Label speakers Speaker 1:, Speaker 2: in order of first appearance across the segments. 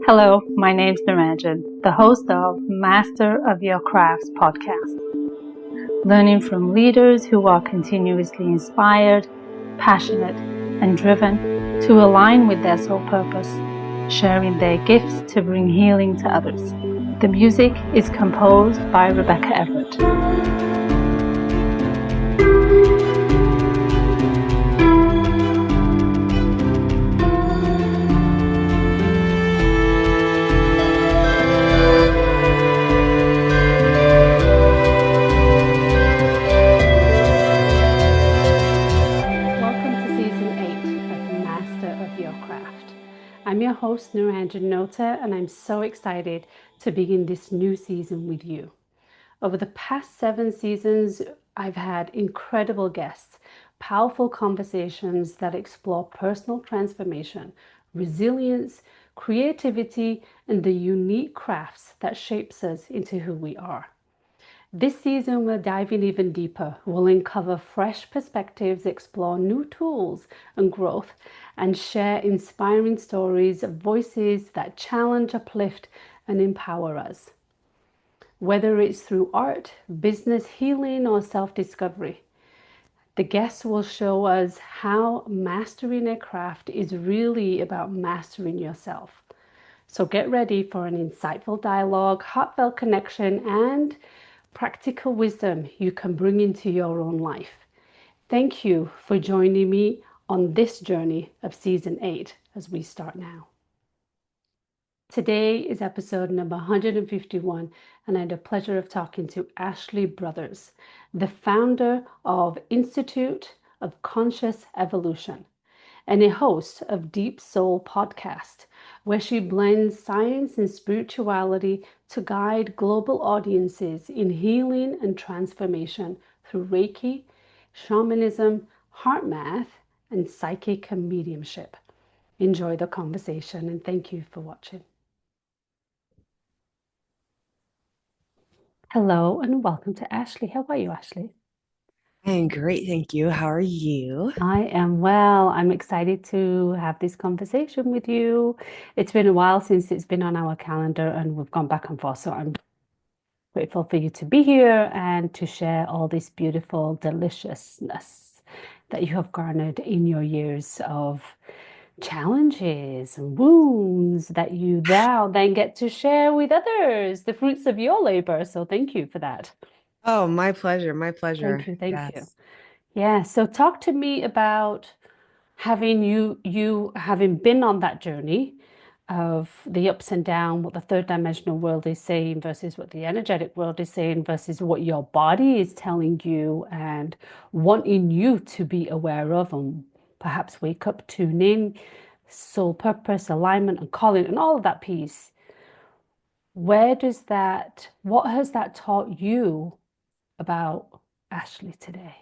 Speaker 1: Hello, my name's Naranjan, the host of Master of Your Crafts podcast. Learning from leaders who are continuously inspired, passionate, and driven to align with their soul purpose, sharing their gifts to bring healing to others. The music is composed by Rebecca Everett. I'm your host, Naranjan Nota, and I'm so excited to begin this new season with you. Over the past 7 seasons, I've had incredible guests, powerful conversations that explore personal transformation, resilience, creativity, and the unique crafts that shapes us into who we are. This season, we're diving even deeper. We'll uncover fresh perspectives, explore new tools and growth, and share inspiring stories of voices that challenge, uplift, and empower us. Whether it's through art, business, healing, or self-discovery, the guests will show us how mastering a craft is really about mastering yourself. So get ready for an insightful dialogue, heartfelt connection, and practical wisdom you can bring into your own life. Thank you for joining me on this journey of season 8 as we start now. Today is episode number 151, and I had the pleasure of talking to Ashley Brothers, the founder of Institute of Conscious Evolution and a host of Deep Soul podcast, where she blends science and spirituality to guide global audiences in healing and transformation through Reiki, shamanism, HeartMath, and psychic and mediumship. Enjoy the conversation and thank you for watching. Hello and welcome to Ashley. How are you, Ashley?
Speaker 2: I'm great, thank you. How are you?
Speaker 1: I am well. I'm excited to have this conversation with you. It's been a while since it's been on our calendar and we've gone back and forth. So I'm grateful for you to be here and to share all this beautiful deliciousness that you have garnered in your years of challenges and wounds that you now then get to share with others, the fruits of your labor. So thank you for that.
Speaker 2: Oh, my pleasure. My pleasure.
Speaker 1: Thank you. Thank you.
Speaker 2: Yes.
Speaker 1: Yeah. So talk to me about having you having been on that journey of the ups and downs, what the third dimensional world is saying versus what the energetic world is saying versus what your body is telling you and wanting you to be aware of and perhaps wake up, tune in, soul purpose, alignment, and calling, and all of that piece. What has that taught you about Ashley today?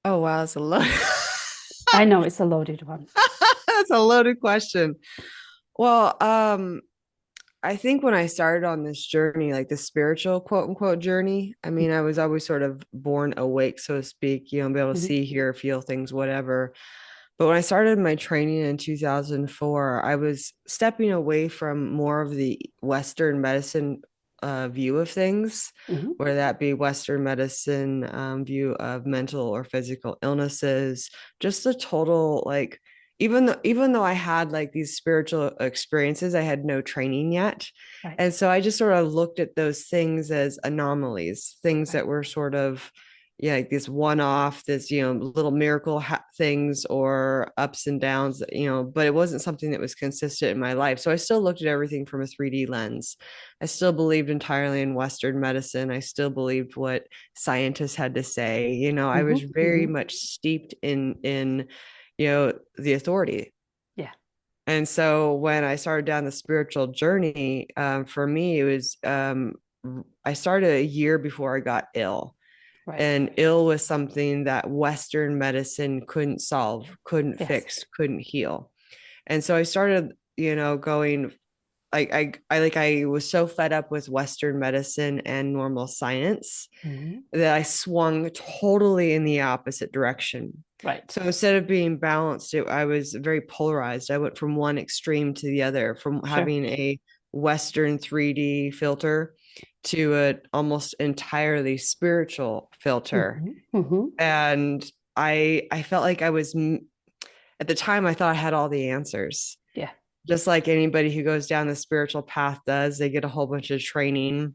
Speaker 2: Oh, wow. That's a load.
Speaker 1: I know it's a loaded one.
Speaker 2: That's a loaded question. Well, I think when I started on this journey, like the spiritual quote unquote journey, I mean, I was always sort of born awake, so to speak, be able to
Speaker 1: Mhm.
Speaker 2: see, hear, feel things, whatever. But when I started my training in 2004, I was stepping away from more of the Western medicine view of things,
Speaker 1: Mhm.
Speaker 2: whether that be Western medicine view of mental or physical illnesses, just a total like, even though I had like these spiritual experiences, I had no training yet.
Speaker 1: Right.
Speaker 2: And so I just sort of looked at those things as anomalies, things
Speaker 1: Right.
Speaker 2: that were sort of like this one-off, this little miracle things or ups and downs, but it wasn't something that was consistent in my life. So I still looked at everything from a 3D lens. I still believed entirely in Western medicine. I still believed what scientists had to say. I was
Speaker 1: Mhm.
Speaker 2: very
Speaker 1: Mhm.
Speaker 2: much steeped in the authority.
Speaker 1: Yeah.
Speaker 2: And so when I started down the spiritual journey, for me, it was I started a year before I got ill.
Speaker 1: Right.
Speaker 2: And ill was something that Western medicine couldn't solve, couldn't
Speaker 1: Yes.
Speaker 2: fix, couldn't heal. And so I started, going, I was so fed up with Western medicine and normal science
Speaker 1: Hmm.
Speaker 2: that I swung totally in the opposite direction.
Speaker 1: Right.
Speaker 2: So instead of being balanced, I was very polarized. I went from one extreme to the other, from
Speaker 1: Sure.
Speaker 2: having a Western 3D filter to an almost entirely spiritual filter.
Speaker 1: Hmm. Hmm.
Speaker 2: And I felt like at the time I thought I had all the answers.
Speaker 1: Yeah.
Speaker 2: Just like anybody who goes down the spiritual path does, they get a whole bunch of training and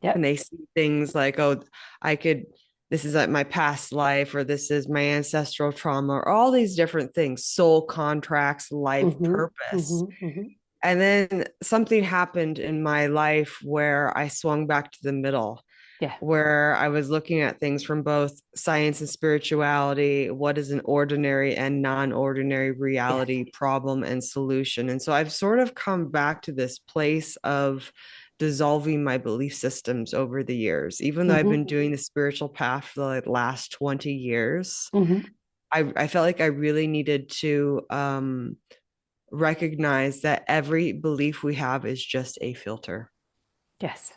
Speaker 1: Yep.
Speaker 2: they see things like, oh, I could, this is like my past life, or this is my ancestral trauma, or all these different things, soul contracts, life
Speaker 1: Hmm.
Speaker 2: purpose.
Speaker 1: Hmm. Hmm.
Speaker 2: And then something happened in my life where I swung back to the middle,
Speaker 1: Yeah.
Speaker 2: where I was looking at things from both science and spirituality. What is an ordinary and non ordinary
Speaker 1: Yes.
Speaker 2: reality, problem and solution? And so I've sort of come back to this place of dissolving my belief systems over the years. Even though I've
Speaker 1: Hmm.
Speaker 2: been doing the spiritual path for the like last 20 years,
Speaker 1: Hmm.
Speaker 2: I felt like I really needed to recognize that every belief we have is just a filter,
Speaker 1: Yes.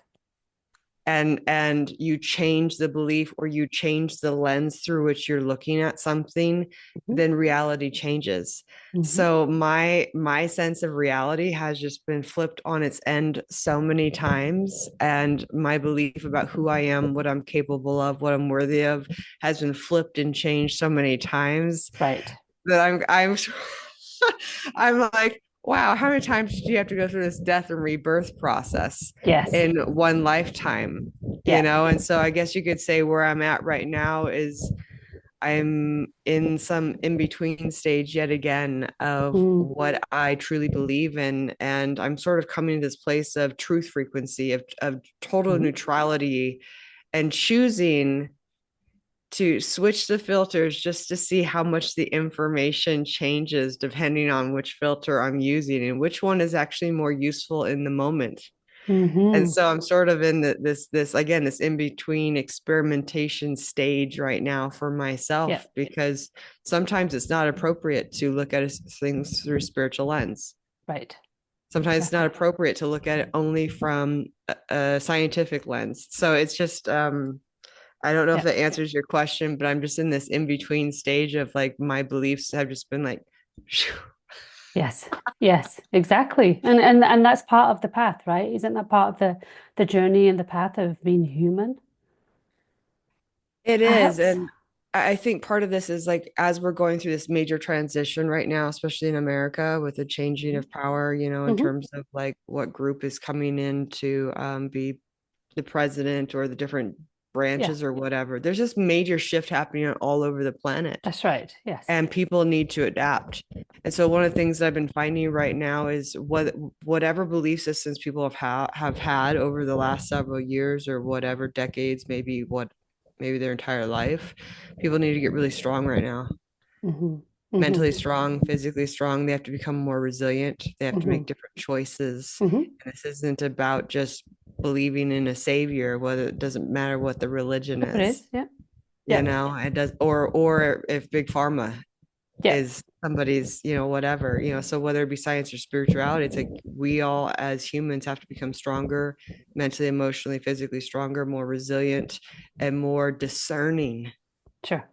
Speaker 2: and you change the belief or you change the lens through which you're looking at something,
Speaker 1: Hmm.
Speaker 2: then reality changes.
Speaker 1: Hmm.
Speaker 2: So my sense of reality has just been flipped on its end so many times, and my belief about who I am, what I'm capable of, what I'm worthy of has been flipped and changed so many times
Speaker 1: Right.
Speaker 2: that I'm I'm like, wow, how many times do you have to go through this death and rebirth process
Speaker 1: Yes.
Speaker 2: in one lifetime? You
Speaker 1: Yeah.
Speaker 2: know, and so I guess you could say where I'm at right now is I'm in some in between stage yet again of
Speaker 1: Mm.
Speaker 2: what I truly believe in. And I'm sort of coming to this place of truth frequency, of total
Speaker 1: Hmm.
Speaker 2: neutrality, and choosing to switch the filters just to see how much the information changes depending on which filter I'm using and which one is actually more useful in the moment. And
Speaker 1: Hmm.
Speaker 2: so I'm sort of in this again, this in between experimentation stage right now for
Speaker 1: Yeah.
Speaker 2: myself, because sometimes it's not appropriate to look at things through a spiritual lens.
Speaker 1: Right.
Speaker 2: Sometimes it's not
Speaker 1: Exactly.
Speaker 2: appropriate to look at it only from a scientific lens. So it's just I don't know if
Speaker 1: Yeah.
Speaker 2: that answers your question, but I'm just in this in between stage of like my beliefs have just been like, phew.
Speaker 1: Yes. Yes. Exactly. And that's part of the path, right? Isn't that part of the journey and the path of being human?
Speaker 2: It is.
Speaker 1: Perhaps.
Speaker 2: And I think part of this is like as we're going through this major transition right now, especially in America with the changing of power, you know, in
Speaker 1: Hmm.
Speaker 2: terms of like what group is coming in to be the president or the different
Speaker 1: Yeah.
Speaker 2: branches or whatever. There's this major shift happening all over the planet.
Speaker 1: That's right. Yes.
Speaker 2: And people need to adapt. And so one of the things that I've been finding right now is whatever belief systems people have had over the last several years or whatever decades, maybe their entire life, people need to get really strong right now.
Speaker 1: Hmm. Hmm.
Speaker 2: Mentally strong, physically strong. They have to become more resilient. They have to
Speaker 1: Hmm.
Speaker 2: make different choices.
Speaker 1: Hmm.
Speaker 2: And this isn't about just believing in a savior, whether it doesn't matter what the religion
Speaker 1: No, it
Speaker 2: is.
Speaker 1: is. Yeah.
Speaker 2: You
Speaker 1: Yeah.
Speaker 2: know, it does, or if big pharma
Speaker 1: Yeah.
Speaker 2: is somebody's, you know, whatever, you know, so whether it be science or spirituality, it's like we all as humans have to become stronger, mentally, emotionally, physically stronger, more resilient, and more discerning
Speaker 1: Sure.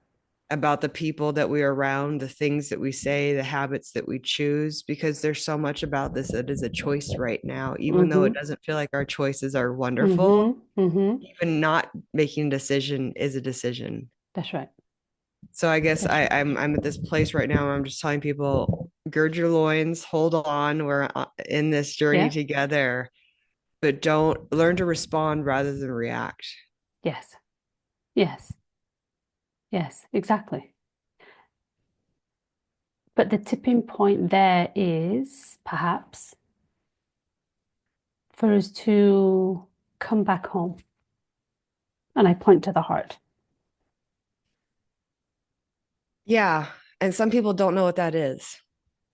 Speaker 2: about the people that we are around, the things that we say, the habits that we choose, because there's so much about this that is a choice right now, even though it
Speaker 1: Hmm.
Speaker 2: doesn't feel like our choices are wonderful.
Speaker 1: Hmm. Hmm.
Speaker 2: Even not making a decision is a decision.
Speaker 1: That's right.
Speaker 2: So I guess
Speaker 1: That's right.
Speaker 2: I'm at this place right now where I'm just telling people, gird your loins, hold on, we're in this journey
Speaker 1: Yeah.
Speaker 2: together, but don't learn to respond rather than react.
Speaker 1: Yes. Yes. Yes. Exactly. But the tipping point there is perhaps for us to come back home. And I point to the heart.
Speaker 2: Yeah, and some people don't know what that is,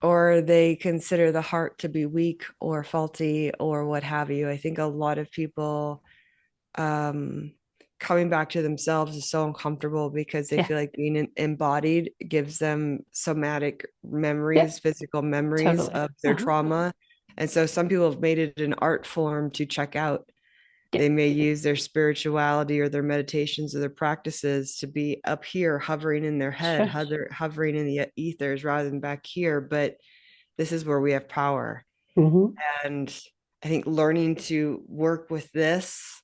Speaker 2: or they consider the heart to be weak or faulty or what have you. I think a lot of people um coming back to themselves is so uncomfortable because they
Speaker 1: Yeah.
Speaker 2: feel like being embodied gives them somatic
Speaker 1: Yeah.
Speaker 2: memories, physical memories
Speaker 1: Totally.
Speaker 2: of their
Speaker 1: Uh-huh.
Speaker 2: trauma. And so some people have made it an art form to check out.
Speaker 1: Yeah,
Speaker 2: They may use their spirituality or their meditations or their practices to be up here, hovering in their head,
Speaker 1: sure.
Speaker 2: hovering in the ethers rather than back here. But this is where we have power.
Speaker 1: Hmm.
Speaker 2: And I think learning to work with this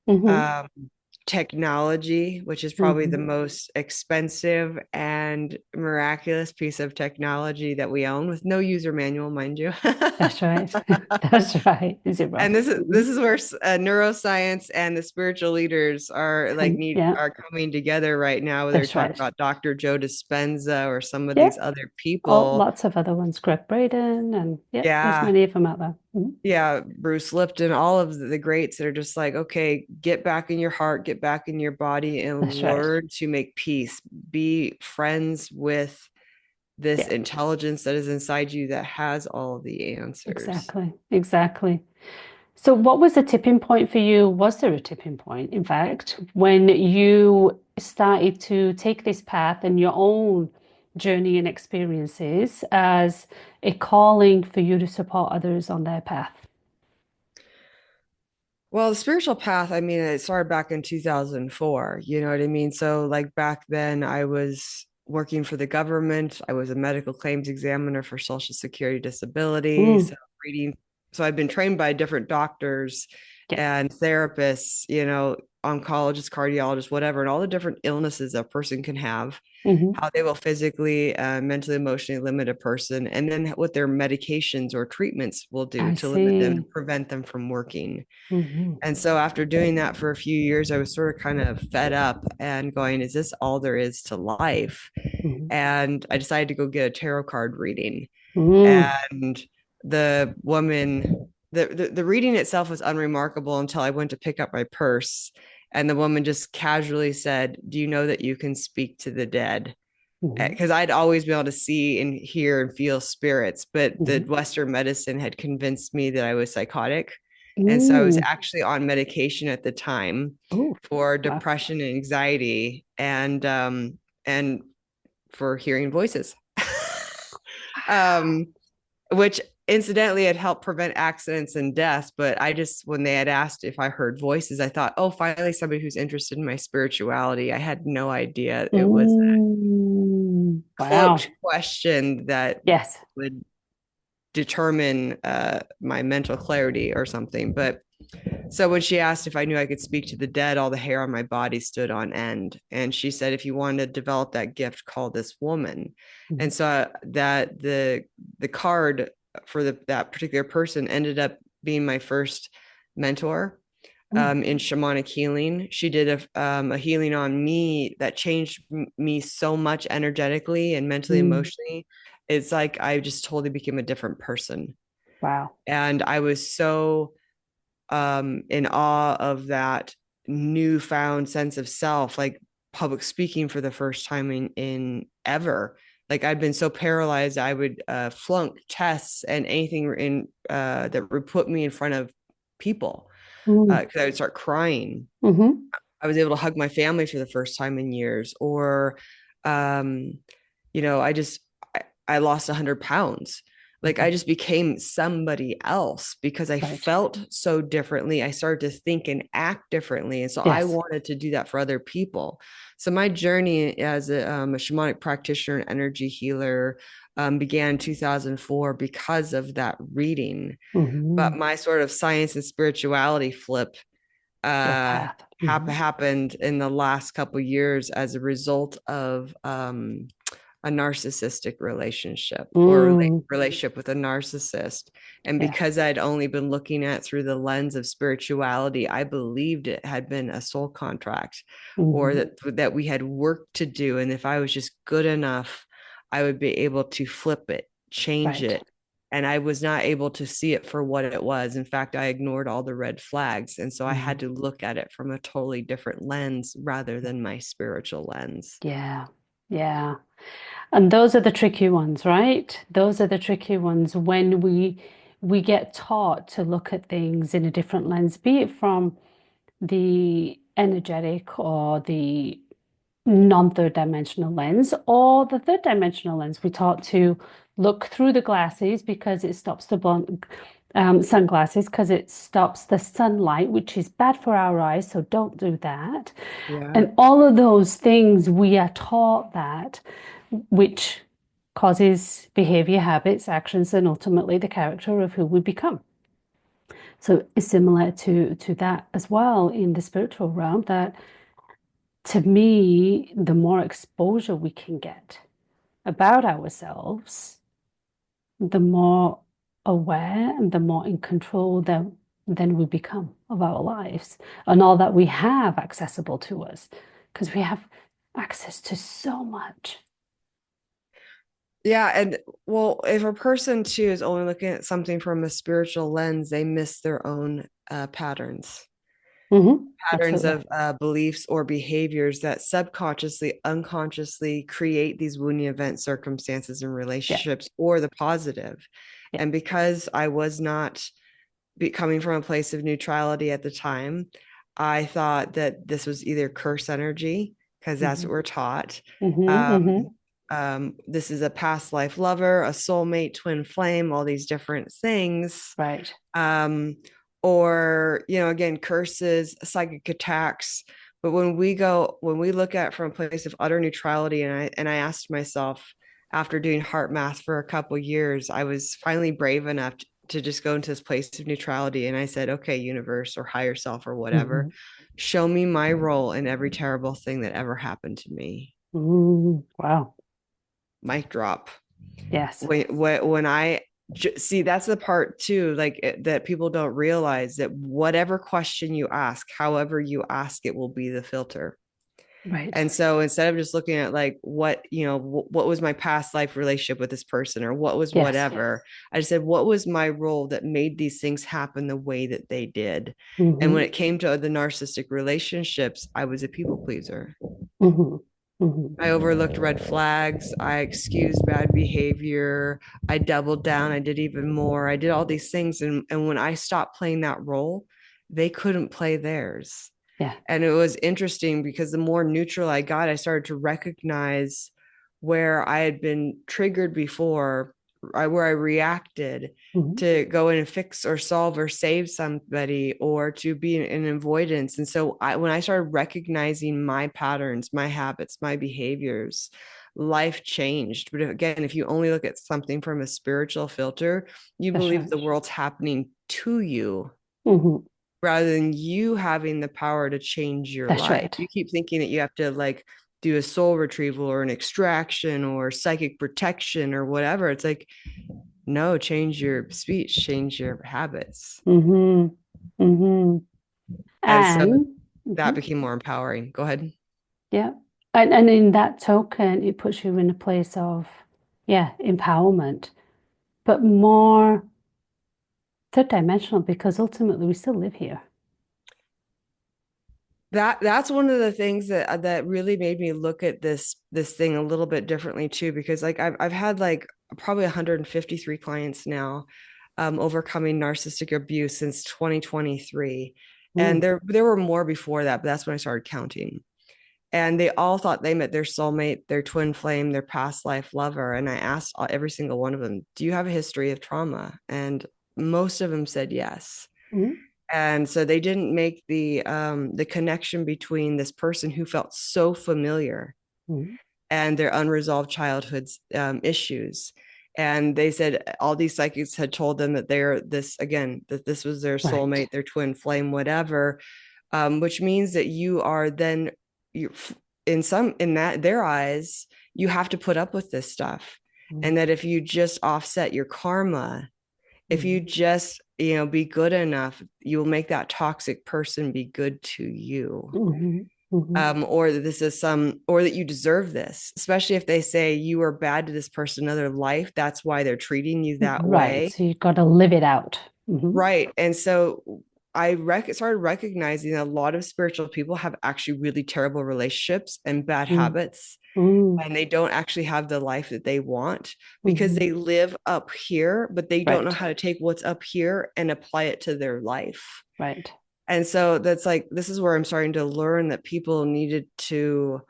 Speaker 1: Hmm.
Speaker 2: um, technology, which is probably the
Speaker 1: Hmm.
Speaker 2: most expensive and miraculous piece of technology that we own, with no user manual, mind you.
Speaker 1: That's right. That's right.
Speaker 2: And
Speaker 1: Zero.
Speaker 2: this is where neuroscience and the spiritual leaders are like
Speaker 1: Yeah,
Speaker 2: are coming together right now. They're
Speaker 1: that's
Speaker 2: talking
Speaker 1: right.
Speaker 2: about Dr. Joe Dispenza or some of
Speaker 1: Yeah.
Speaker 2: these other
Speaker 1: Oh,
Speaker 2: people.
Speaker 1: lots of other ones. Greg Braden, and yeah, there's
Speaker 2: Yeah,
Speaker 1: many of them out there. Mhm.
Speaker 2: yeah, Bruce Lipton, all of the greats that are just like, okay, get back in your heart, get back in your body, and
Speaker 1: That's right.
Speaker 2: learn to make peace. Be friends with this
Speaker 1: Yeah,
Speaker 2: intelligence that is inside you that has all the answers.
Speaker 1: exactly. Exactly. So, what was the tipping point for you? Was there a tipping point, in fact, when you started to take this path and your own journey and experiences as a calling for you to support others on their path?
Speaker 2: Well, the spiritual path, I mean, it started back in 2004. You know what I mean? So, like back then, I was working for the government. I was a medical claims examiner for Social Security Disability.
Speaker 1: Mm,
Speaker 2: So, reading, so I've been trained by different doctors
Speaker 1: yeah.
Speaker 2: and therapists, you know, oncologists, cardiologists, whatever, and all the different illnesses a person can have,
Speaker 1: Hmm.
Speaker 2: how they will physically, mentally, emotionally limit a person, and then what their medications or treatments will do
Speaker 1: I
Speaker 2: to limit them
Speaker 1: see.
Speaker 2: and prevent them from working.
Speaker 1: Hmm.
Speaker 2: And so after doing that for a few years, I was sort of kind of fed up and going, is this all there is to life?
Speaker 1: Hmm.
Speaker 2: And I decided to go get a tarot card reading.
Speaker 1: Mm,
Speaker 2: And the woman, the reading itself was unremarkable until I went to pick up my purse. And the woman just casually said, do you know that you can speak to the dead?
Speaker 1: hmm.
Speaker 2: Because I'd always been able to see and hear and feel spirits, but the
Speaker 1: Hmm.
Speaker 2: Western medicine had convinced me that I was psychotic. And so I was
Speaker 1: Mm.
Speaker 2: actually on medication at the time
Speaker 1: Oh,
Speaker 2: for
Speaker 1: wow.
Speaker 2: depression and anxiety and for hearing voices. um, which incidentally had helped prevent accidents and deaths. But I just, when they had asked if I heard voices, I thought, oh, finally somebody who's interested in my spirituality. I had no idea it was cloaked
Speaker 1: Wow.
Speaker 2: question that
Speaker 1: Yes.
Speaker 2: would determine my mental clarity or something. But so when she asked if I knew I could speak to the dead, all the hair on my body stood on end. And she said, if you wanted to develop that gift, call this woman.
Speaker 1: Mhm.
Speaker 2: And so that the card for that particular person ended up being my first mentor
Speaker 1: Mm,
Speaker 2: in shamanic healing. She did a healing on me that changed me so much energetically and mentally,
Speaker 1: mm.
Speaker 2: emotionally. It's like I just totally became a different person.
Speaker 1: Wow.
Speaker 2: And I was so in awe of that newfound sense of self, like public speaking for the first time in ever. Like I'd been so paralyzed, I would flunk tests and anything in that would put me in front of people
Speaker 1: Mm.
Speaker 2: because I would start crying.
Speaker 1: Hmm.
Speaker 2: I was able to hug my family for the first time in years, or, um, you know, I lost 100 pounds. Like
Speaker 1: Hmm.
Speaker 2: I just became somebody else because I
Speaker 1: Right.
Speaker 2: felt so differently. I started to think and act differently. And so I
Speaker 1: Yes.
Speaker 2: wanted to do that for other people. So my journey as a shamanic practitioner and energy healer began in 2004 because of that reading.
Speaker 1: Hmm.
Speaker 2: But my sort of science and spirituality flip
Speaker 1: Your path.
Speaker 2: happened in the last couple years as a result of a narcissistic relationship or
Speaker 1: Mm.
Speaker 2: relationship with a narcissist. And
Speaker 1: Yeah.
Speaker 2: because I'd only been looking at through the lens of spirituality, I believed it had been a soul contract or
Speaker 1: Hmm.
Speaker 2: that we had work to do. And if I was just good enough, I would be able to flip it, change
Speaker 1: Right.
Speaker 2: it. And I was not able to see it for what it was. In fact, I ignored all the red flags. And so I
Speaker 1: Mm.
Speaker 2: had to look at it from a totally different lens rather than my spiritual lens.
Speaker 1: Yeah. Yeah. And those are the tricky ones, right? Those are the tricky ones when we get taught to look at things in a different lens, be it from the energetic or the non-third dimensional lens or the third dimensional lens. We taught to look through the glasses because it stops the sunglasses because it stops the sunlight, which is bad for our eyes. So don't do that.
Speaker 2: Yeah.
Speaker 1: And all of those things we are taught that, which causes behavior, habits, actions, and ultimately the character of who we become. So it's similar to that as well in the spiritual realm, that to me, the more exposure we can get about ourselves, the more aware and the more in control then we become of our lives and all that we have accessible to us, because we have access to so much.
Speaker 2: Yeah. And well, if a person too is only looking at something from a spiritual lens, they miss their own patterns. Patterns
Speaker 1: Absolutely.
Speaker 2: of beliefs or behaviors that subconsciously, unconsciously create these wounding event circumstances and
Speaker 1: Yeah.
Speaker 2: relationships or the positive.
Speaker 1: Yeah.
Speaker 2: And because I was not coming from a place of neutrality at the time, I thought that this was either curse energy, because that's
Speaker 1: Hmm.
Speaker 2: what we're taught.
Speaker 1: Hmm.
Speaker 2: Um,
Speaker 1: Hmm.
Speaker 2: this is a past life lover, a soulmate, twin flame, all these different things.
Speaker 1: Right.
Speaker 2: um, or again, curses, psychic attacks. But when we look at it from a place of utter neutrality, and I asked myself, after doing HeartMath for a couple years, I was finally brave enough to just go into this place of neutrality, and I said, okay, universe or higher self or whatever,
Speaker 1: Hmm.
Speaker 2: show me my role in every terrible thing that ever happened to me.
Speaker 1: Wow.
Speaker 2: Mic drop.
Speaker 1: Yes.
Speaker 2: When I see, that's the part too, like that people don't realize, that whatever question you ask, however you ask it, will be the filter.
Speaker 1: Right.
Speaker 2: And so instead of just looking at like what was my past life relationship with this person, or what was
Speaker 1: Yes.
Speaker 2: whatever, I just said, what was my role that made these things happen the way that they did? And when
Speaker 1: Hmm.
Speaker 2: it came to the narcissistic relationships, I was a people pleaser.
Speaker 1: Hmm. Hmm.
Speaker 2: I overlooked red flags. I excused bad behavior. I doubled down. I did even more. I did all these things. And when I stopped playing that role, they couldn't play theirs.
Speaker 1: Yeah.
Speaker 2: And it was interesting because the more neutral I got, I started to recognize where I had been triggered before, where I reacted
Speaker 1: Hmm.
Speaker 2: to go in and fix or solve or save somebody, or to be in avoidance. And so when I started recognizing my patterns, my habits, my behaviors, life changed. But again, if you only look at something from a spiritual filter, you
Speaker 1: That's
Speaker 2: believe
Speaker 1: right.
Speaker 2: the world's happening to you
Speaker 1: Hmm.
Speaker 2: rather than you having the power to change your
Speaker 1: That's
Speaker 2: life.
Speaker 1: right.
Speaker 2: You keep thinking that you have to like do a soul retrieval or an extraction or psychic protection or whatever. It's like, no, change your speech, change your habits.
Speaker 1: Hmm. Hmm.
Speaker 2: And so
Speaker 1: And
Speaker 2: that
Speaker 1: mhm,
Speaker 2: became more empowering. Go ahead.
Speaker 1: yeah. And in that token, it puts you in a place of, yeah, empowerment, but more third dimensional because ultimately we still live here.
Speaker 2: That's one of the things that really made me look at this thing a little bit differently too, because like I've had like probably 153 clients now, overcoming narcissistic abuse since 2023. And
Speaker 1: Mm,
Speaker 2: there were more before that, but that's when I started counting. And they all thought they met their soulmate, their twin flame, their past life lover. And I asked every single one of them, do you have a history of trauma? And most of them said yes.
Speaker 1: mm,
Speaker 2: And so they didn't make the connection between this person who felt so familiar
Speaker 1: mm.
Speaker 2: and their unresolved childhood issues. And they said all these psychics had told them that they're this again, that this was their
Speaker 1: Right.
Speaker 2: soulmate, their twin flame, whatever, which means that you are then you in that their eyes, you have to put up with this stuff.
Speaker 1: Mm,
Speaker 2: And that if you just offset your karma, if you
Speaker 1: mm,
Speaker 2: just be good enough, you'll make that toxic person be good to you.
Speaker 1: mhm, mhm.
Speaker 2: Or that this is or that you deserve this, especially if they say you were bad to this person in another life, that's why they're treating you that
Speaker 1: Right.
Speaker 2: way.
Speaker 1: So you've got to live it out. Hmm.
Speaker 2: Right. And so started recognizing that a lot of spiritual people have actually really terrible relationships and bad
Speaker 1: Mm,
Speaker 2: habits,
Speaker 1: mm,
Speaker 2: and they don't actually have the life that they want because
Speaker 1: mhm.
Speaker 2: they live up here, but they don't know
Speaker 1: Right.
Speaker 2: how to take what's up here and apply it to their life.
Speaker 1: Right.
Speaker 2: And so that's like, this is where I'm starting to learn that people needed to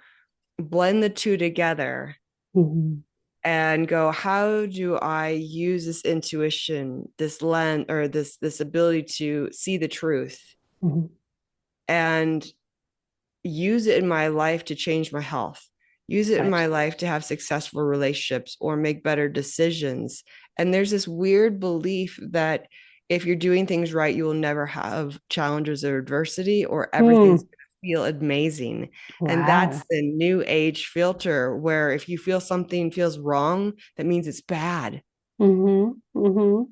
Speaker 2: blend the two together
Speaker 1: Mhm.
Speaker 2: and go, how do I use this intuition, this lens, or this ability to see the truth
Speaker 1: Mhm.
Speaker 2: and use it in my life to change my health, use it in
Speaker 1: Right.
Speaker 2: my life to have successful relationships or make better decisions. And there's this weird belief that if you're doing things right, you will never have challenges or adversity, or everything's
Speaker 1: Mm.
Speaker 2: going to feel amazing. And that's
Speaker 1: Wow.
Speaker 2: the new age filter, where if you feel something feels wrong, that means it's bad.
Speaker 1: Mm-hmm. Mm-hmm.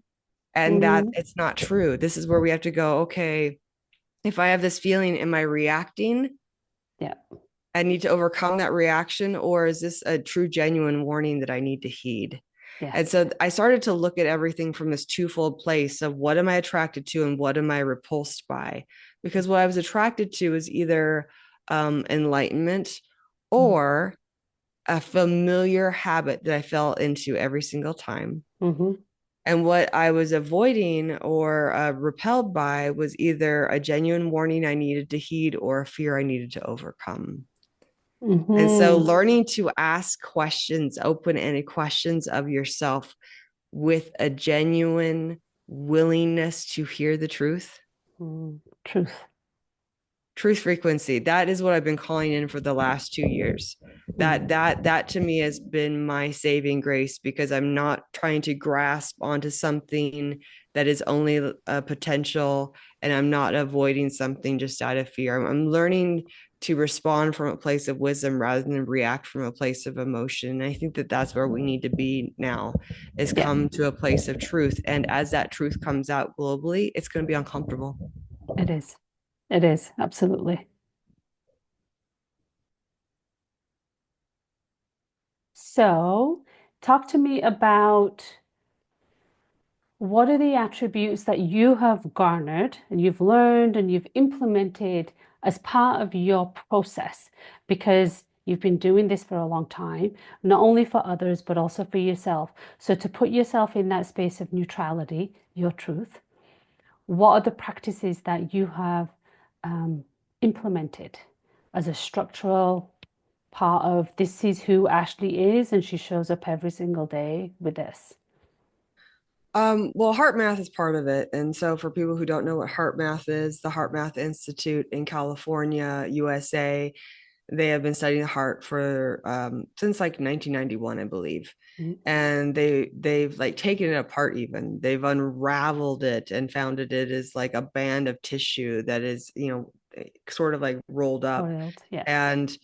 Speaker 2: And that
Speaker 1: Mm-hmm.
Speaker 2: it's not true. This is where we have to go, okay, if I have this feeling, am I reacting?
Speaker 1: Yeah.
Speaker 2: I need to overcome that reaction, or is this a true, genuine warning that I need to heed? And
Speaker 1: Yes.
Speaker 2: so I started to look at everything from this twofold place of what am I attracted to and what am I repulsed by? Because what I was attracted to is either enlightenment or a familiar habit that I fell into every single time.
Speaker 1: Mm-hmm.
Speaker 2: And what I was avoiding or repelled by was either a genuine warning I needed to heed or a fear I needed to overcome. And so
Speaker 1: Mm-hmm.
Speaker 2: learning to ask questions, open-ended questions of yourself with a genuine willingness to hear the truth.
Speaker 1: Mm. Truth.
Speaker 2: Truth frequency, that is what I've been calling in for the last 2 years.
Speaker 1: Mm.
Speaker 2: That to me has been my saving grace, because I'm not trying to grasp onto something that is only a potential, and I'm not avoiding something just out of fear. I'm learning to respond from a place of wisdom rather than react from a place of emotion. And I think that that's where we need to be now, is
Speaker 1: Yeah,
Speaker 2: come to a place of truth. And as that truth comes out globally, it's going to be uncomfortable.
Speaker 1: it is. It is. Absolutely. So, talk to me about what are the attributes that you have garnered and you've learned and you've implemented as part of your process? Because you've been doing this for a long time, not only for others, but also for yourself. So, to put yourself in that space of neutrality, your truth, what are the practices that you have um, implemented as a structural part of this is who Ashley is, and she shows up every single day with this?
Speaker 2: Well, HeartMath is part of it. And so for people who don't know what HeartMath is, the HeartMath Institute in California, USA, they have been studying the heart for since like 1991, I believe.
Speaker 1: Mhm.
Speaker 2: And they've like taken it apart even. They've unraveled it and found it is like a band of tissue that is, sort of like rolled up.
Speaker 1: Coiled, yes.
Speaker 2: And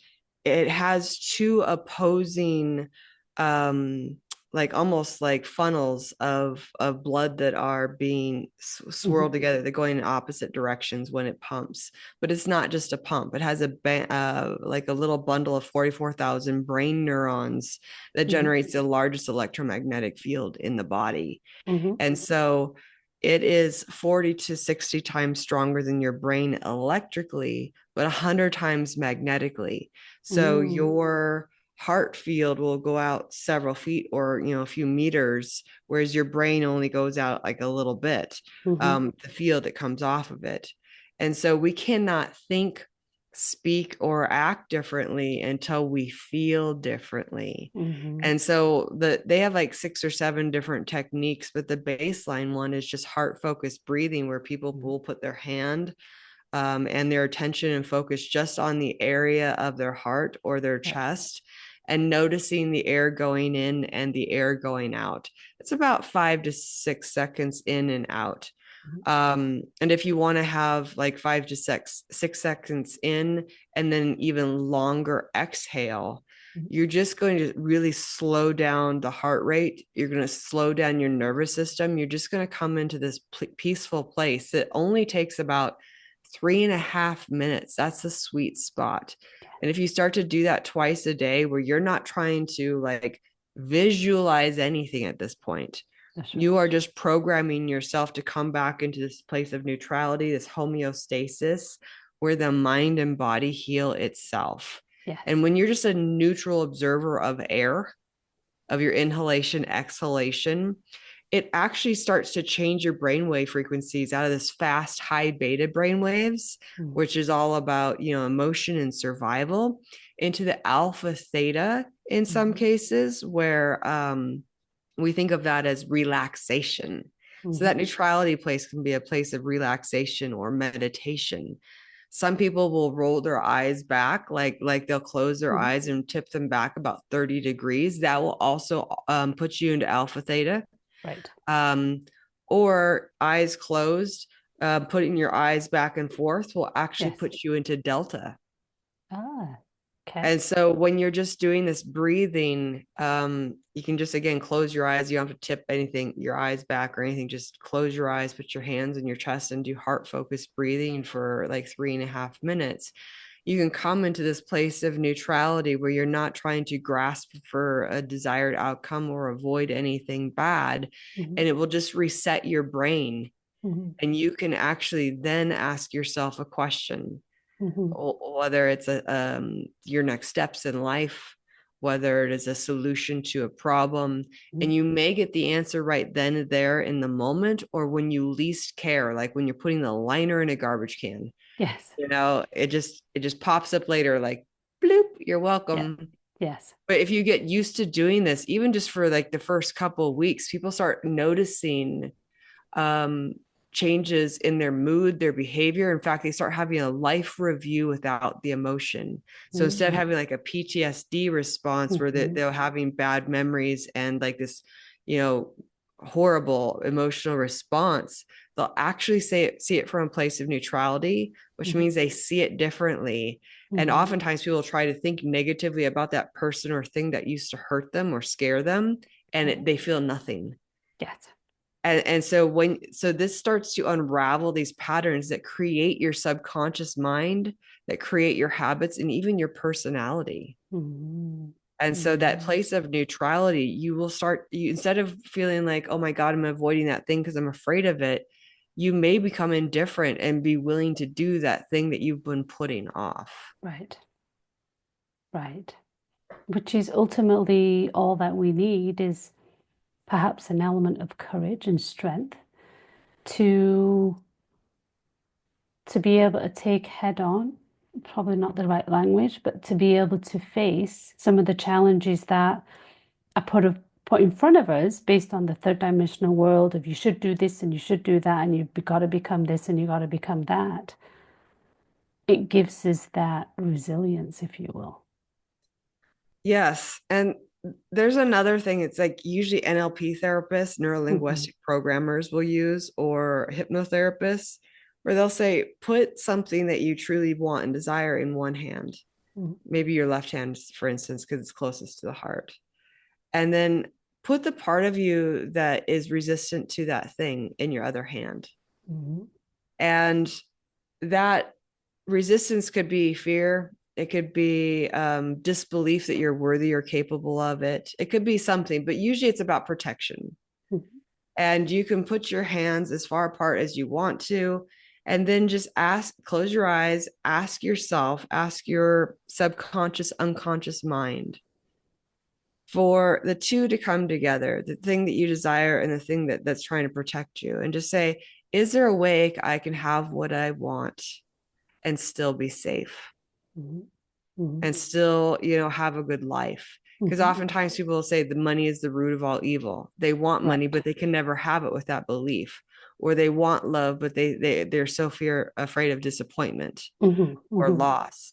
Speaker 2: it has two opposing um like almost like funnels of blood that are being
Speaker 1: Hmm.
Speaker 2: swirled together. They're going in opposite directions when it pumps, but it's not just a pump. It has like a little bundle of 44,000 brain neurons that
Speaker 1: Hmm.
Speaker 2: generates the largest electromagnetic field in the body.
Speaker 1: Hmm.
Speaker 2: And so it is 40 to 60 times stronger than your brain electrically, but 100 times magnetically. So
Speaker 1: Mm.
Speaker 2: your heart field will go out several feet, or a few meters, whereas your brain only goes out like a little bit,
Speaker 1: Hmm.
Speaker 2: the field that comes off of it. And so we cannot think, speak, or act differently until we feel differently.
Speaker 1: Hmm.
Speaker 2: And so they have like 6 or 7 different techniques, but the baseline one is just heart focused breathing, where people will put their hand and their attention and focus just on the area of their heart or their
Speaker 1: Yes.
Speaker 2: chest, and noticing the air going in and the air going out. It's about 5 to 6 seconds in and out.
Speaker 1: Mhm.
Speaker 2: And if you want to have like 5 to 6 seconds in and then even longer exhale,
Speaker 1: Mhm.
Speaker 2: you're just going to really slow down the heart rate. You're going to slow down your nervous system. You're just going to come into this peaceful place that only takes about 3.5 minutes. That's the sweet spot. And if you start to do that twice a day, where you're not trying to like visualize anything at this point,
Speaker 1: That's right.
Speaker 2: you are just programming yourself to come back into this place of neutrality, this homeostasis, where the mind and body heal itself. And
Speaker 1: Yes.
Speaker 2: when you're just a neutral observer of air, of your inhalation, exhalation, it actually starts to change your brainwave frequencies out of this fast, high beta brainwaves,
Speaker 1: Mm-hmm.
Speaker 2: which is all about, emotion and survival, into the alpha theta in some
Speaker 1: Mm-hmm.
Speaker 2: cases, where we think of that as relaxation. So that
Speaker 1: Mm-hmm.
Speaker 2: neutrality place can be a place of relaxation or meditation. Some people will roll their eyes back, like they'll close their
Speaker 1: Mm-hmm.
Speaker 2: eyes and tip them back about 30 degrees. That will also put you into alpha theta.
Speaker 1: Right.
Speaker 2: um, or eyes closed, putting your eyes back and forth will actually
Speaker 1: Yes.
Speaker 2: put you into delta.
Speaker 1: Ah, okay.
Speaker 2: And so when you're just doing this breathing, you can just again close your eyes. You don't have to tip anything, your eyes back or anything. Just close your eyes, put your hands in your chest, and do heart focused breathing for like 3.5 minutes. You can come into this place of neutrality where you're not trying to grasp for a desired outcome or avoid anything bad.
Speaker 1: Mm-hmm.
Speaker 2: And it will just reset your brain.
Speaker 1: Mm-hmm.
Speaker 2: And you can actually then ask yourself a question,
Speaker 1: Mm-hmm.
Speaker 2: whether it's your next steps in life, whether it is a solution to a problem.
Speaker 1: Mm-hmm.
Speaker 2: And you may get the answer right then and there in the moment, or when you least care, like when you're putting the liner in a garbage can.
Speaker 1: Yes.
Speaker 2: It just pops up later, like bloop, you're
Speaker 1: Yeah.
Speaker 2: welcome.
Speaker 1: Yes.
Speaker 2: But if you get used to doing this, even just for like the first couple of weeks, people start noticing um, changes in their mood, their behavior. In fact, they start having a life review without the emotion. So instead of
Speaker 1: Mm-hmm.
Speaker 2: having like a PTSD response where
Speaker 1: Mm-hmm.
Speaker 2: they're having bad memories and like this, you know, horrible emotional response, they'll actually see it from a place of neutrality, which
Speaker 1: Mm-hmm.
Speaker 2: means they see it differently. And
Speaker 1: Mm-hmm.
Speaker 2: oftentimes people try to think negatively about that person or thing that used to hurt them or scare them, and
Speaker 1: Right.
Speaker 2: they feel nothing.
Speaker 1: Yes.
Speaker 2: And so this starts to unravel these patterns that create your subconscious mind, that create your habits and even your personality.
Speaker 1: Mm-hmm.
Speaker 2: And so that
Speaker 1: Mm-hmm.
Speaker 2: place of neutrality, instead of feeling like, oh my God, I'm avoiding that thing because I'm afraid of it, you may become indifferent and be willing to do that thing that you've been putting off.
Speaker 1: Right. Right. Which is ultimately all that we need is perhaps an element of courage and strength to be able to take head on, probably not the right language, but to be able to face some of the challenges that are put in front of us based on the third dimensional world of you should do this and you should do that and you've got to become this and you got to become that. It gives us that resilience, if you will.
Speaker 2: Yes. And there's another thing. It's like usually NLP therapists,
Speaker 1: Mm-hmm.
Speaker 2: neuro-linguistic programmers will use, or hypnotherapists, where they'll say, put something that you truly want and desire in one hand, maybe your left hand, for instance, because it's closest to the heart. And then put the part of you that is resistant to that thing in your other hand.
Speaker 1: Mm-hmm.
Speaker 2: And that resistance could be fear. It could be disbelief that you're worthy or capable of it. It could be something, but usually it's about protection.
Speaker 1: Mm-hmm.
Speaker 2: And you can put your hands as far apart as you want to, and then just close your eyes, ask yourself, ask your subconscious, unconscious mind for the two to come together, the thing that you desire and the thing that's trying to protect you, and just say, is there a way I can have what I want and still be safe
Speaker 1: Mm-hmm.
Speaker 2: and still, have a good life? Because
Speaker 1: Mm-hmm.
Speaker 2: oftentimes people will say the money is the root of all evil. They want money,
Speaker 1: Right.
Speaker 2: but they can never have it with that belief. Or they want love, but they're so afraid of disappointment
Speaker 1: Mm-hmm.
Speaker 2: or
Speaker 1: Mm-hmm.
Speaker 2: loss.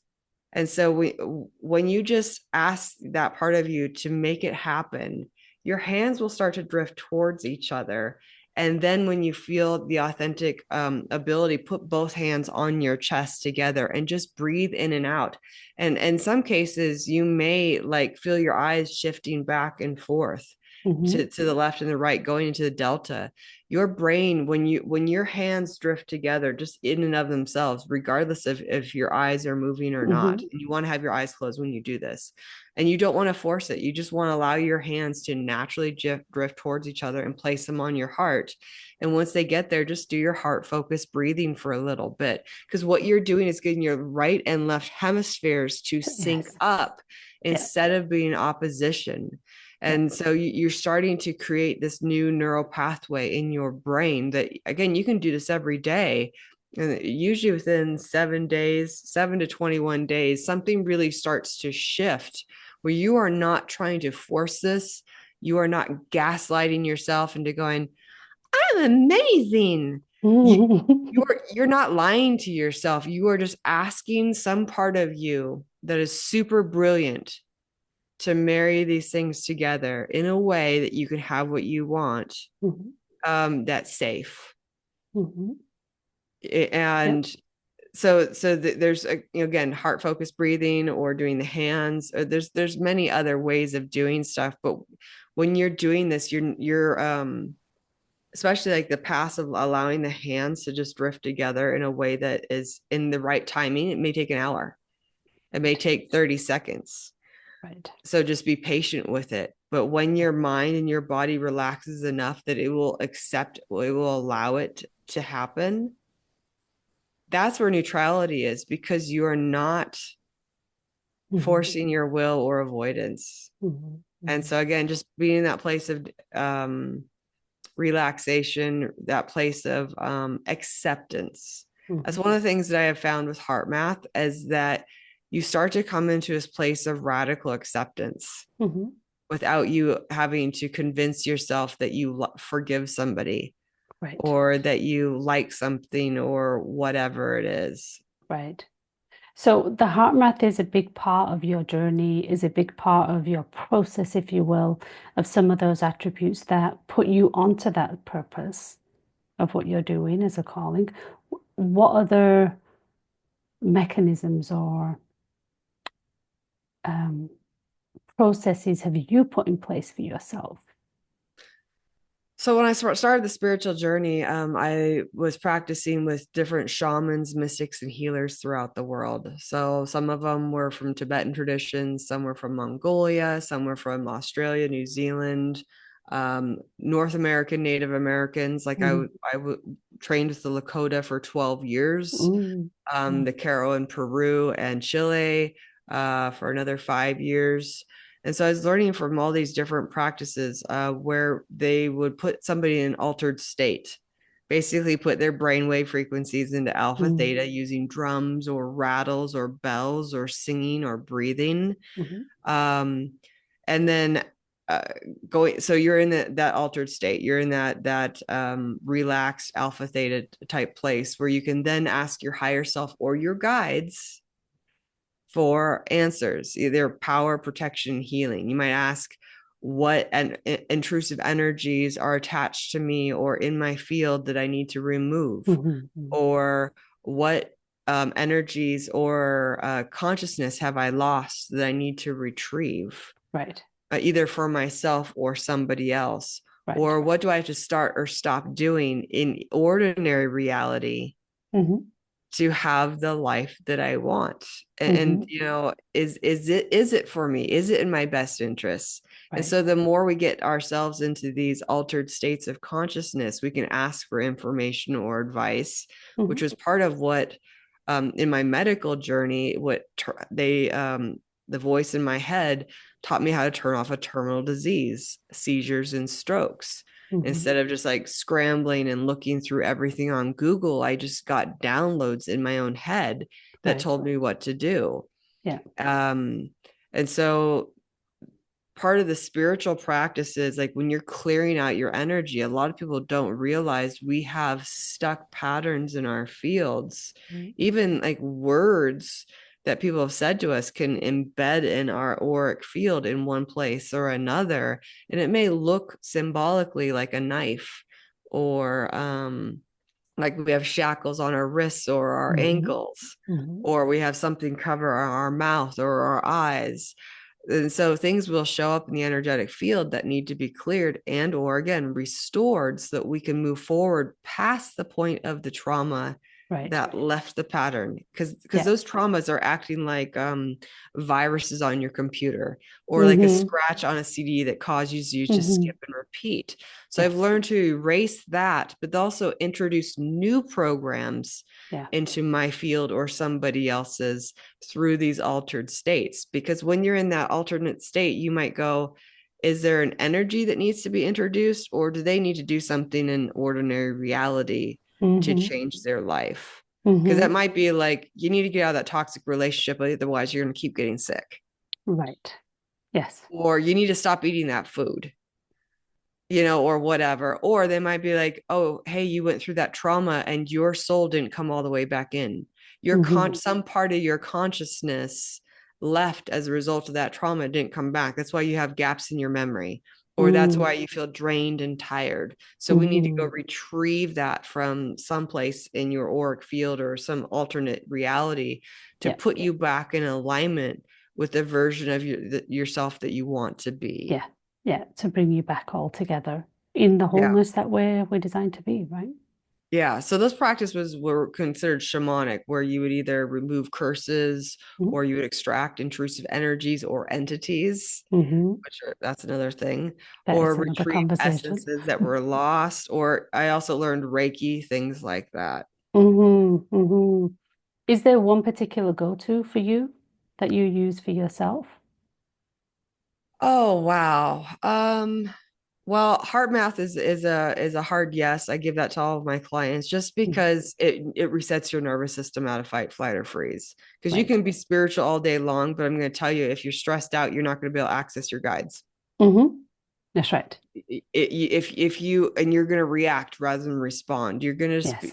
Speaker 2: And so when you just ask that part of you to make it happen, your hands will start to drift towards each other. And then when you feel the authentic ability, put both hands on your chest together and just breathe in and out. And in some cases, you may like feel your eyes shifting back and forth
Speaker 1: Mm-hmm.
Speaker 2: to the left and the right, going into the delta. Your brain, when your hands drift together just in and of themselves, regardless of if your eyes are moving or not,
Speaker 1: Mm-hmm.
Speaker 2: and you want to have your eyes closed when you do this, and you don't want to force it, you just want to allow your hands to naturally drift towards each other and place them on your heart. And once they get there, just do your heart focused breathing for a little bit, because what you're doing is getting your right and left hemispheres to sync
Speaker 1: Yes.
Speaker 2: up
Speaker 1: Yeah.
Speaker 2: instead of being in opposition.
Speaker 1: Yeah.
Speaker 2: And so you're starting to create this new neural pathway in your brain that, again, you can do this every day. And usually within 7 days, 7 to 21 days, something really starts to shift where you are not trying to force this. You are not gaslighting yourself into going, I'm amazing. You, you're not lying to yourself. You are just asking some part of you that is super brilliant to marry these things together in a way that you can have what you want,
Speaker 1: Mhm.
Speaker 2: that's safe.
Speaker 1: Mhm. Yep.
Speaker 2: And there's again, heart focused breathing or doing the hands, or there's many other ways of doing stuff. But when you're doing this, you're especially like the passive, allowing the hands to just drift together in a way that is in the right timing. It may take an hour, it may take 30 seconds.
Speaker 1: Right.
Speaker 2: So just be patient with it. But when
Speaker 1: Yeah.
Speaker 2: your mind and your body relaxes enough that it will accept, it will allow it to happen, that's where neutrality is, because you are not
Speaker 1: Mhm.
Speaker 2: forcing your will or avoidance.
Speaker 1: Mhm.
Speaker 2: And
Speaker 1: Mhm.
Speaker 2: so again, just being in that place of relaxation, that place of acceptance. That's
Speaker 1: Mhm.
Speaker 2: one of the things that I have found with HeartMath, is that you start to come into this place of radical acceptance
Speaker 1: Mhm.
Speaker 2: without you having to convince yourself that you forgive somebody
Speaker 1: Right.
Speaker 2: or that you like something or whatever it is.
Speaker 1: Right. So the heart math is a big part of your journey, is a big part of your process, if you will, of some of those attributes that put you onto that purpose of what you're doing as a calling. What other mechanisms or um, processes have you put in place for yourself?
Speaker 2: So when I started the spiritual journey, I was practicing with different shamans, mystics, and healers throughout the world. So some of them were from Tibetan traditions, some were from Mongolia, some were from Australia, New Zealand, North American, Native Americans. Like
Speaker 1: Mm,
Speaker 2: trained with the Lakota for 12 years,
Speaker 1: mm, mm,
Speaker 2: the Caro in Peru and Chile for another 5 years. And so I was learning from all these different practices where they would put somebody in an altered state, basically put their brainwave frequencies into alpha
Speaker 1: mm,
Speaker 2: theta using drums or rattles or bells or singing or breathing.
Speaker 1: mhm,
Speaker 2: Um, and then uh, going, so you're in that altered state, you're in that relaxed alpha theta type place where you can then ask your higher self or your guides for answers, either power, protection, healing. You might ask what intrusive energies are attached to me or in my field that I need to remove,
Speaker 1: mhm, mhm.
Speaker 2: or what energies or consciousness have I lost that I need to retrieve,
Speaker 1: Right,
Speaker 2: either for myself or somebody else,
Speaker 1: right.
Speaker 2: or what do I have to start or stop doing in ordinary reality
Speaker 1: Mhm,
Speaker 2: to have the life that I want. And
Speaker 1: mhm.
Speaker 2: is it for me? Is it in my best interest? And
Speaker 1: Right.
Speaker 2: so the more we get ourselves into these altered states of consciousness, we can ask for information or advice, which
Speaker 1: Mhm,
Speaker 2: was part of what in my medical journey, what they the voice in my head taught me how to turn off a terminal disease, seizures and strokes.
Speaker 1: mhm.
Speaker 2: Instead of just like scrambling and looking through everything on Google, I just got downloads in my own head that
Speaker 1: Right.
Speaker 2: told me what to do.
Speaker 1: Yeah.
Speaker 2: Um, and so part of the spiritual practices, like when you're clearing out your energy, a lot of people don't realize we have stuck patterns in our fields.
Speaker 1: Mhm,
Speaker 2: Even like words that people have said to us can embed in our auric field in one place or another, and it may look symbolically like a knife, or like we have shackles on our wrists or our
Speaker 1: mhm,
Speaker 2: ankles,
Speaker 1: mhm.
Speaker 2: or we have something cover our mouth or our eyes. And so things will show up in the energetic field that need to be cleared and or again restored so that we can move forward past the point of the trauma
Speaker 1: Right.
Speaker 2: that left the pattern, because
Speaker 1: Yeah.
Speaker 2: those traumas are acting like viruses on your computer, or like a
Speaker 1: Mhm,
Speaker 2: scratch on a CD that causes you to
Speaker 1: mhm.
Speaker 2: skip and repeat. So I've
Speaker 1: Yes.
Speaker 2: learned to erase that, but also introduce new programs
Speaker 1: Yeah.
Speaker 2: into my field or somebody else's through these altered states. Because when you're in that alternate state, you might go, is there an energy that needs to be introduced, or do they need to do something in ordinary reality to
Speaker 1: Mm-hmm.
Speaker 2: change their life? Because
Speaker 1: Mm-hmm.
Speaker 2: that might be like you need to get out of that toxic relationship, otherwise you're going to keep getting sick.
Speaker 1: Right. Yes.
Speaker 2: Or you need to stop eating that food, or whatever. Or they might be like, oh, hey, you went through that trauma and your soul didn't come all the way back in.
Speaker 1: Mm-hmm.
Speaker 2: Some part of your consciousness left as a result of that trauma didn't come back. That's why you have gaps in your memory, or that's
Speaker 1: Mm.
Speaker 2: why you feel drained and tired. So we need to go
Speaker 1: Mm.
Speaker 2: retrieve that from someplace in your auric field or some alternate reality to
Speaker 1: Yeah.
Speaker 2: put you back in alignment with the version of yourself that you want to
Speaker 1: Yeah.
Speaker 2: be.
Speaker 1: Yeah. To bring you back all together in the
Speaker 2: Yeah.
Speaker 1: wholeness that we're designed to be, right?
Speaker 2: Yeah, so those practices were considered shamanic, where you would either remove curses
Speaker 1: Mm-hmm.
Speaker 2: or you would extract intrusive energies or entities,
Speaker 1: Mm-hmm.
Speaker 2: that's another thing,
Speaker 1: That
Speaker 2: or
Speaker 1: is another
Speaker 2: retrieve
Speaker 1: conversation.
Speaker 2: essences that were lost. Or I also learned Reiki, things like that.
Speaker 1: Mm-hmm. Mm-hmm. Is there one particular go-to for you that you use for yourself?
Speaker 2: Oh wow. Well, HeartMath is a hard yes. I give that to all of my clients just
Speaker 1: Mm.
Speaker 2: because it resets your nervous system out of fight, flight, or freeze. Because you
Speaker 1: Right.
Speaker 2: can be spiritual all day long, but I'm going to tell you, if you're stressed out, you're not going to be able to access your guides.
Speaker 1: Mm-hmm. That's right.
Speaker 2: If you and you're going to react rather than respond, you're going to
Speaker 1: Yes.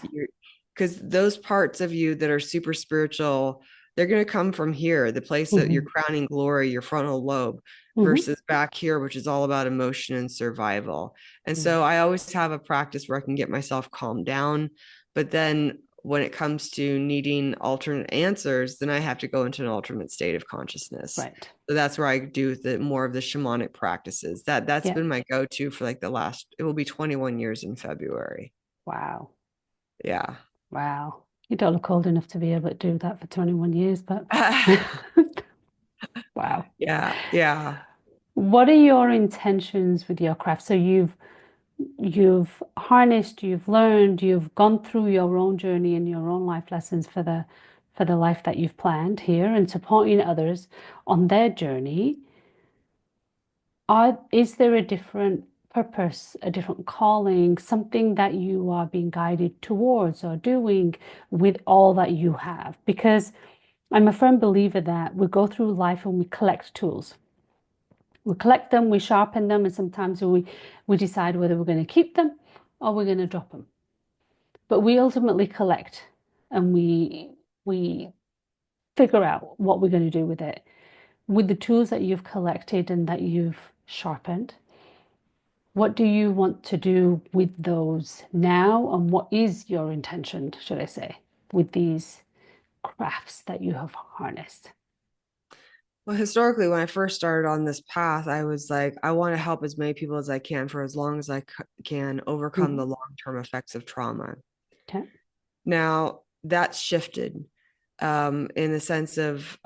Speaker 2: because those parts of you that are super spiritual, they're going to come from here, the place that your
Speaker 1: Mm-hmm.
Speaker 2: crowning glory, your frontal lobe,
Speaker 1: Mm-hmm.
Speaker 2: versus back here, which is all about emotion and survival. And
Speaker 1: Mm.
Speaker 2: so I always have a practice where I can get myself calmed down, but then when it comes to needing alternate answers, then I have to go into an alternate state of consciousness.
Speaker 1: Right.
Speaker 2: So that's where I do the more of the shamanic practices. That's
Speaker 1: Yeah.
Speaker 2: been my go-to for like the last, it will be 21 years in February.
Speaker 1: Wow.
Speaker 2: Yeah.
Speaker 1: Wow. You don't look old enough to be able to do that for 21 years, but wow.
Speaker 2: Yeah. Yeah.
Speaker 1: What are your intentions with your craft? So you've harnessed, you've learned, you've gone through your own journey and your own life lessons for the life that you've planned here and supporting others on their journey. Is there a different purpose, a different calling, something that you are being guided towards or doing with all that you have? Because I'm a firm believer that we go through life and we collect tools. We collect them, we sharpen them, and sometimes we decide whether we're going to keep them or we're going to drop them. But we ultimately collect and we figure out what we're going to do with it. With the tools that you've collected and that you've sharpened, what do you want to do with those now, and what is your intention, should I say, with these crafts that you have harnessed?
Speaker 2: Well, historically, when I first started on this path, I was like, I want to help as many people as I can for as long as I can overcome
Speaker 1: Hmm.
Speaker 2: the long-term effects of trauma.
Speaker 1: Okay.
Speaker 2: Now, that's shifted in the sense of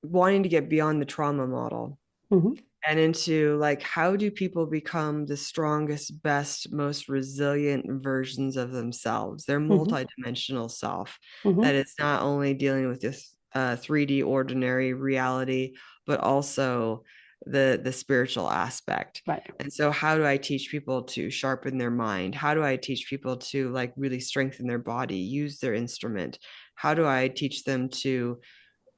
Speaker 2: wanting to get beyond the trauma model
Speaker 1: Hmm.
Speaker 2: and into like, how do people become the strongest, best, most resilient versions of themselves, their
Speaker 1: Hmm.
Speaker 2: multidimensional self that
Speaker 1: Hmm.
Speaker 2: is not only dealing with this 3D ordinary reality, but also the spiritual aspect.
Speaker 1: Right.
Speaker 2: And so how do I teach people to sharpen their mind? How do I teach people to like really strengthen their body, use their instrument? How do I teach them to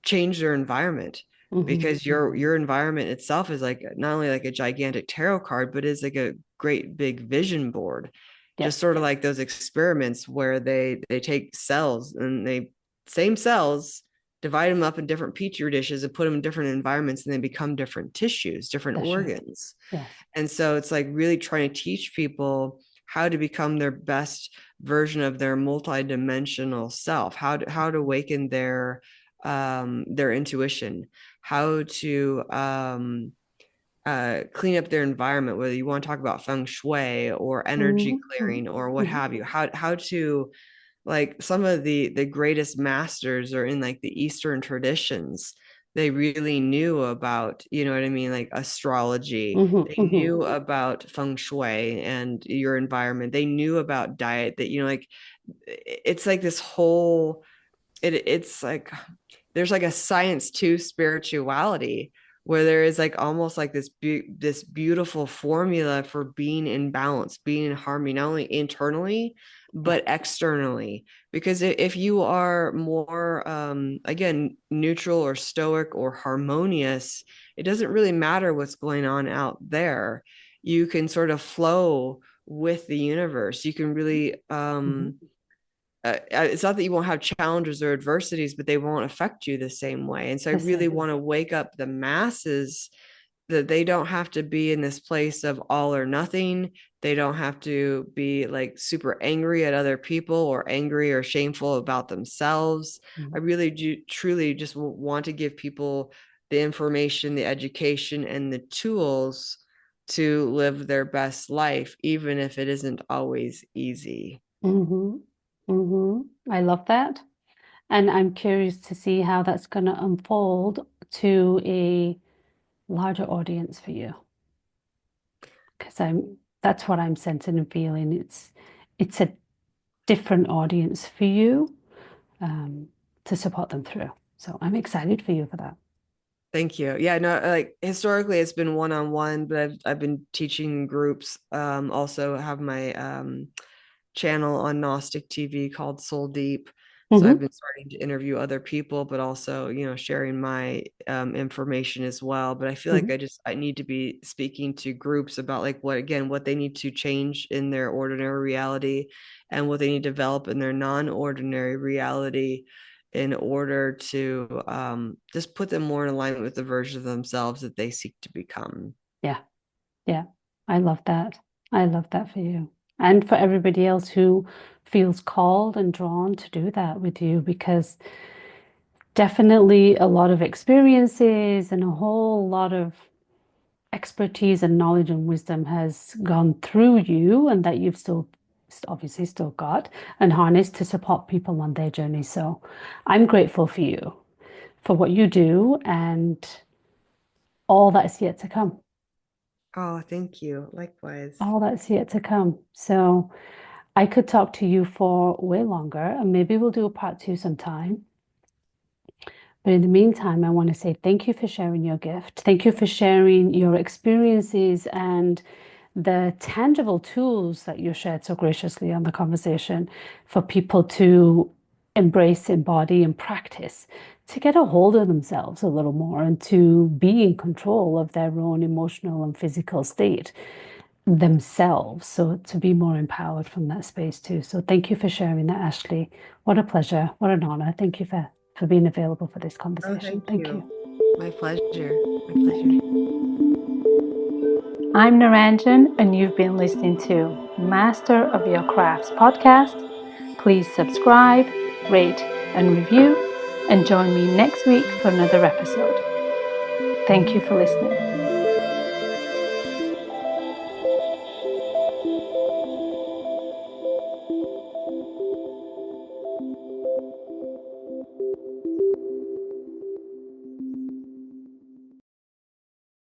Speaker 2: change their environment?
Speaker 1: Hmm.
Speaker 2: Because your environment itself is like not only like a gigantic tarot card, but is like a great big vision board.
Speaker 1: Yeah.
Speaker 2: Just sort of like those experiments where they take cells and they same cells, divide them up in different petri dishes and put them in different environments, and they become different tissues, different
Speaker 1: That's right.
Speaker 2: organs.
Speaker 1: Yes.
Speaker 2: And so it's like really trying to teach people how to become their best version of their multidimensional self, how to awaken their intuition, how to clean up their environment, whether you want to talk about feng shui or energy
Speaker 1: Hmm.
Speaker 2: clearing or what
Speaker 1: Hmm.
Speaker 2: have you, how to like some of the greatest masters are in like the Eastern traditions. They really knew about, you know what I mean, like astrology.
Speaker 1: Hmm.
Speaker 2: They
Speaker 1: Hmm.
Speaker 2: knew about feng shui and your environment. They knew about diet, that, like it's like this whole it's like there's like a science to spirituality where there is like almost like this beautiful formula for being in balance, being in harmony, not only internally
Speaker 1: Yeah.
Speaker 2: but externally. Because if you are more again neutral or stoic or harmonious, it doesn't really matter what's going on out there. You can sort of flow with the universe. You can really
Speaker 1: Mhm.
Speaker 2: it's not that you won't have challenges or adversities, but they won't affect you the same way. And so I
Speaker 1: The
Speaker 2: really
Speaker 1: same.
Speaker 2: want to wake up the masses that they don't have to be in this place of all or nothing. They don't have to be like super angry at other people or angry or shameful about themselves. I
Speaker 1: Mhm.
Speaker 2: really do truly just want to give people the information, the education, and the tools to live their best life, even if it isn't always easy.
Speaker 1: Mm-hmm. Mm-hmm. I love that. And I'm curious to see how that's going to unfold to a larger audience for you. Because that's what I'm sensing and feeling. It's a different audience for you um, to support them through. So I'm excited for you for that.
Speaker 2: Thank you. Yeah, no, like historically it's been one-on-one, but I've been teaching groups. Also have my channel on Gnostic TV called Soul Deep. So I've
Speaker 1: Mm-hmm.
Speaker 2: been starting to interview other people, but also, sharing my information as well. But I feel like
Speaker 1: Mm-hmm.
Speaker 2: I need to be speaking to groups about like what they need to change in their ordinary reality and what they need to develop in their non-ordinary reality in order to just put them more in alignment with the version of themselves that they seek to become.
Speaker 1: Yeah. Yeah. I love that. I love that for you. And for everybody else who feels called and drawn to do that with you, because definitely a lot of experiences and a whole lot of expertise and knowledge and wisdom has gone through you, and that you've still obviously still got and harnessed to support people on their journey. So I'm grateful for you for what you do and all that's yet to come.
Speaker 2: Oh, thank you. Likewise.
Speaker 1: All that's yet to come. So I could talk to you for way longer, and maybe we'll do a part two sometime. But in the meantime, I want to say thank you for sharing your gift. Thank you for sharing your experiences and the tangible tools that you shared so graciously on the conversation for people to embrace, embody, and practice to get a hold of themselves a little more and to be in control of their own emotional and physical state themselves. So to be more empowered from that space too. So thank you for sharing that, Ashley. What a pleasure. What an honor. Thank you for being available for this
Speaker 2: Oh,
Speaker 1: conversation.
Speaker 2: thank
Speaker 1: Thank you.
Speaker 2: you. My pleasure. My pleasure.
Speaker 1: I'm Naranjan, and you've been listening to Master of Your Crafts podcast. Please subscribe, rate, and review, and join me next week for another episode. Thank you for listening.